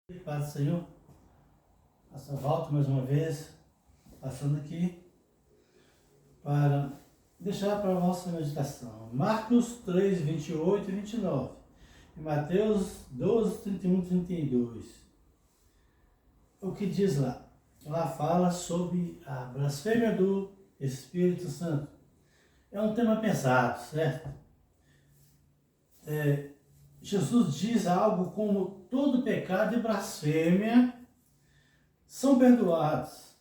Paz do Senhor, Pastor Walter mais uma vez, passando aqui para deixar para a nossa meditação. Marcos 3, 28 e 29 e Mateus 12, 31 e 32. O que diz lá? Lá fala sobre a blasfêmia do Espírito Santo. É um tema pesado, certo? Jesus diz algo como: todo pecado e blasfêmia são perdoados,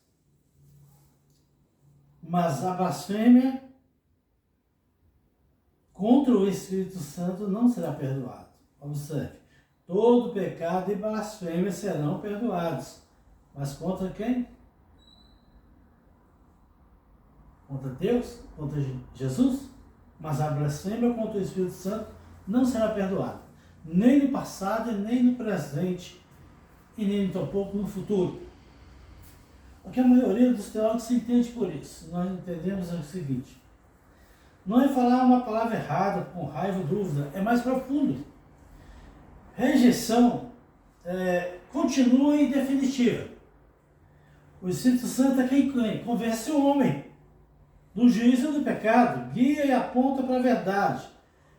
mas a blasfêmia contra o Espírito Santo não será perdoado. Observe, todo pecado e blasfêmia serão perdoados, mas contra quem? Contra Deus? Contra Jesus? Mas a blasfêmia contra o Espírito Santo não será perdoada, nem no passado, nem no presente, e nem tampouco no futuro. O que a maioria dos teólogos se entende por isso. Nós entendemos o seguinte: não é falar uma palavra errada, com raiva ou dúvida, é mais profundo. Rejeição continua e definitiva. O Espírito Santo é quem convence o homem do juízo e do pecado, guia e aponta para a verdade.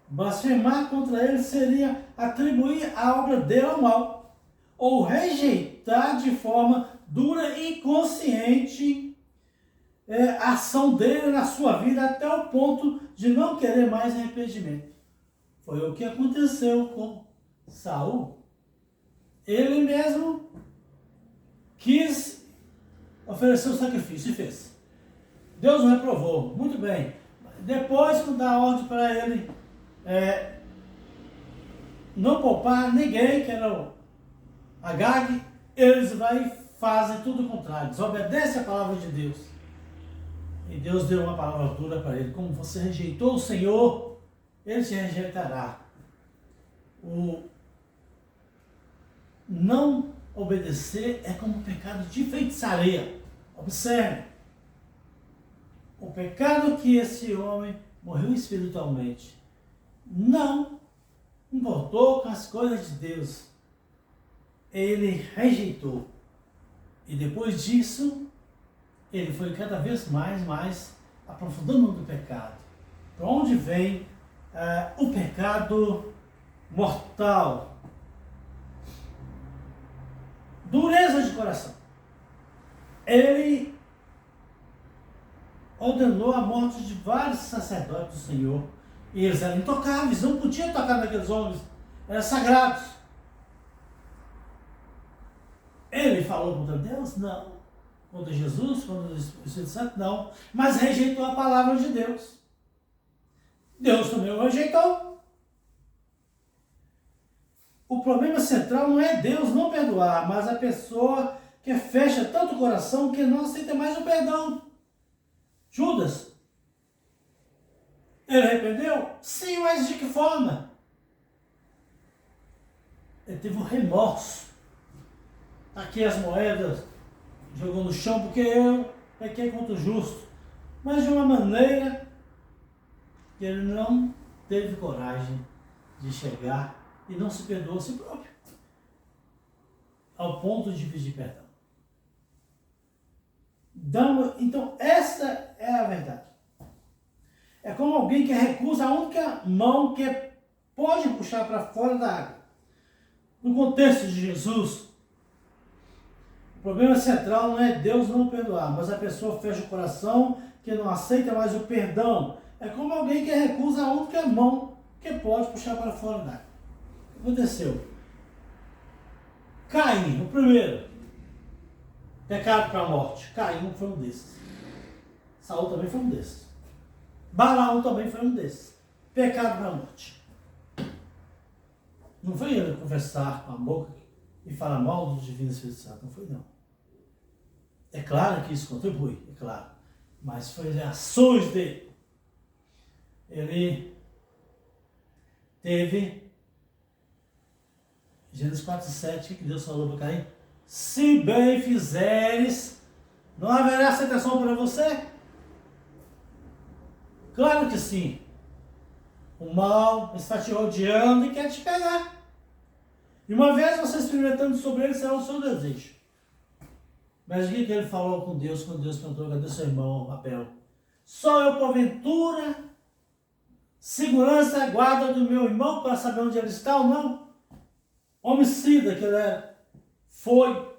Blasfemar contra ele seria atribuir a obra dele ao mal, ou rejeitar de forma dura e consciente a ação dele na sua vida até o ponto de não querer mais arrependimento. Foi o que aconteceu com Saul. Ele mesmo quis oferecer o sacrifício e fez. Deus o reprovou, muito bem. Depois, quando dá ordem para ele não poupar ninguém, que era o Agag, eles vão e fazem tudo o contrário, desobedecem a palavra de Deus. E Deus deu uma palavra dura para ele: como você rejeitou o Senhor, ele te rejeitará. O não obedecer é como um pecado de feitiçaria. Observe, o pecado que esse homem morreu espiritualmente não importou com as coisas de Deus. Ele rejeitou. E depois disso, ele foi cada vez mais aprofundando no pecado. Para onde vem o pecado mortal? Dureza de coração. Ele ordenou a morte de vários sacerdotes do Senhor. E eles eram intocáveis, não podiam tocar naqueles homens, eram sagrados. Ele falou contra Deus? Não. Contra Jesus? Contra o Espírito Santo? Não. Mas rejeitou a palavra de Deus. Deus também o rejeitou. O problema central não é Deus não perdoar, mas a pessoa que fecha tanto o coração que não aceita mais o perdão. Judas, ele arrependeu? Sim, mas de que forma? Ele teve um remorso. Aqui as moedas, jogou no chão porque eu pequei contra o justo. Mas de uma maneira que ele não teve coragem de chegar e não se perdoou a si próprio, ao ponto de pedir perdão. Então, essa é a verdade. É como alguém que recusa a única mão que pode puxar para fora da água. No contexto de Jesus, o problema central não é Deus não perdoar, mas a pessoa fecha o coração, que não aceita mais o perdão. É como alguém que recusa a única mão que pode puxar para fora da água. O que aconteceu? Caim, o primeiro, pecado para a morte. Caim foi um desses. Saul também foi um desses. Balaão também foi um desses. Pecado para a morte. Não foi ele conversar com a boca e falar mal do Divino Espírito Santo. Não foi, não. É claro que isso contribui, é claro. Mas foi as ações dele. Ele teve Gênesis 4:7, que Deus falou para Caim: se bem fizeres, não haverá aceitação para você? Claro que sim. O mal está te rodeando e quer te pegar. E uma vez você experimentando sobre ele, será o seu desejo. Mas o que ele falou com Deus quando Deus perguntou: cadê seu irmão Abel? Só eu, porventura, segurança a guarda do meu irmão para saber onde ele está ou não? Homicida que ele era, foi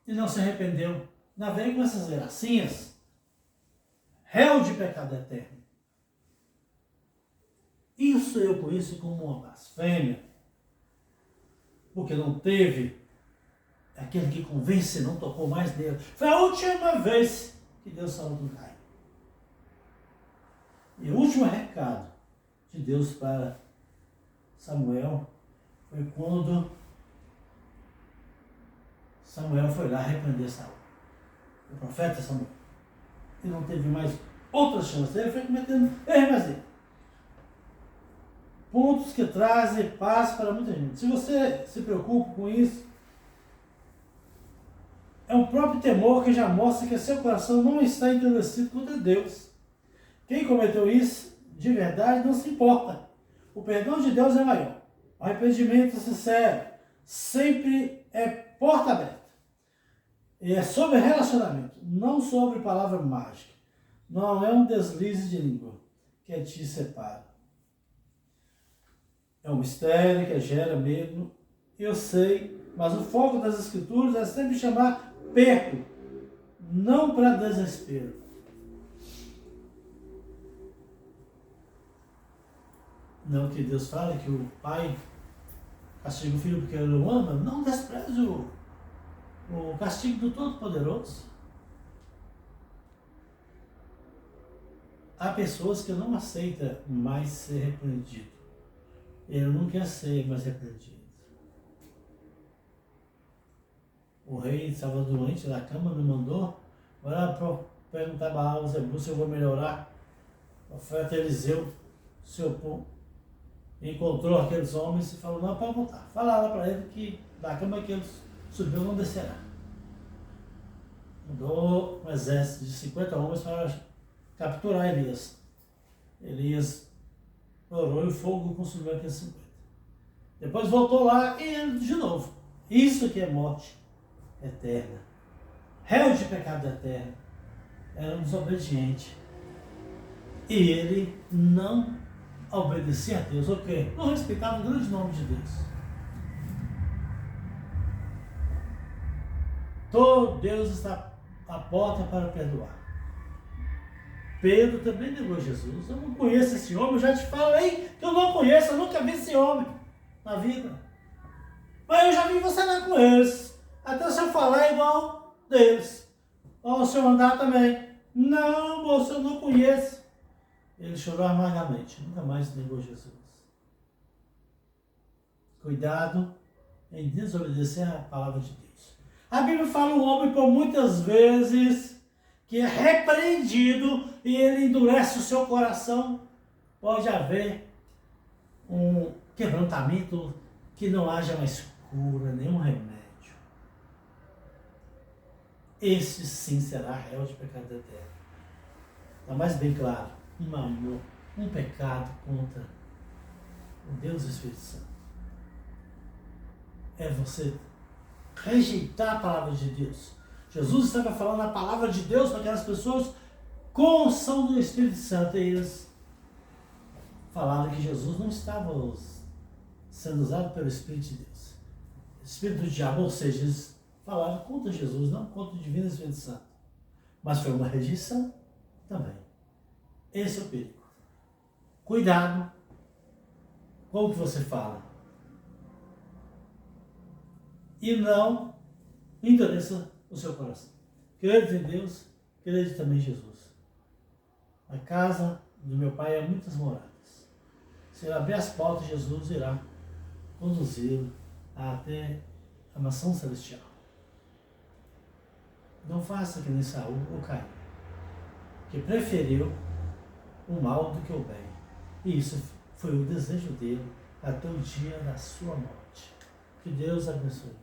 e não se arrependeu. Ainda vem com essas gracinhas. Réu de pecado eterno. Isso eu conheço como uma blasfêmia. Porque não teve aquele que convence, não tocou mais nele. Foi a última vez que Deus falou com Caim. E o último recado de Deus para Samuel foi quando Samuel foi lá repreender Saul, o profeta Samuel. E não teve mais outra chance. Ele foi cometendo erros. Pontos que trazem paz para muita gente. Se você se preocupa com isso, é um próprio temor que já mostra que seu coração não está endurecido contra Deus. Quem cometeu isso, de verdade, não se importa. O perdão de Deus é maior. O arrependimento sincero sempre é porta aberta. E é sobre relacionamento, não sobre palavra mágica. Não é um deslize de língua que te separa. É um mistério que gera medo, eu sei, mas o foco das Escrituras é sempre chamar perto, não para desespero. Não que Deus fale que o pai castiga o filho porque ele o ama, não despreze o castigo do Todo-Poderoso. Há pessoas que não aceitam mais ser repreendido. Ele não quer ser mais repreendido. O rei estava doente da cama, me mandou. Agora para perguntar a Baal Zebul se eu vou melhorar. O profeta Eliseu encontrou aqueles homens e falou: não, pode voltar. Fala lá para ele que da cama que ele subiu não descerá. Mandou um exército de 50 homens para capturar Elias. Elias orou e o fogo consumiu aqueles 50. Depois voltou lá e de novo. Isso que é morte eterna. Réu de pecado eterno. Era um desobediente. E ele não obedecia a Deus. O quê? Não respeitava o grande nome de Deus. Todo Deus está à porta para perdoar. Pedro também negou Jesus. Eu não conheço esse homem, eu já te falei que eu não conheço, eu nunca vi esse homem na vida. Mas eu já vi você andar com eles. Até se eu falar igual deles. Ou se eu andar também. Não, moço, eu não conheço. Ele chorou amargamente, nunca mais negou Jesus. Cuidado em desobedecer a palavra de Deus. A Bíblia fala o homem por muitas vezes que é repreendido e ele endurece o seu coração. Pode haver um quebrantamento que não haja mais cura, nenhum remédio. Esse sim será réu de pecado eterno. Está mais bem claro, um amor, um pecado contra o Deus Espírito Santo. É você rejeitar a palavra de Deus. Jesus estava falando a palavra de Deus para aquelas pessoas com unção do Espírito Santo. E eles falaram que Jesus não estava sendo usado pelo Espírito de Deus. O Espírito do diabo, ou seja, eles falaram contra Jesus, não contra o Divino Espírito Santo. Mas foi uma rejeição também. Esse é o perigo. Cuidado com o que você fala. E não endureça o seu coração. Crede em Deus, crede também em Jesus. A casa do meu pai é muitas moradas. Se ele abrir as portas, Jesus irá conduzi-lo até a mansão celestial. Não faça que nem Saul ou Caim, que preferiu o mal do que o bem. E isso foi o desejo dele até o dia da sua morte. Que Deus abençoe.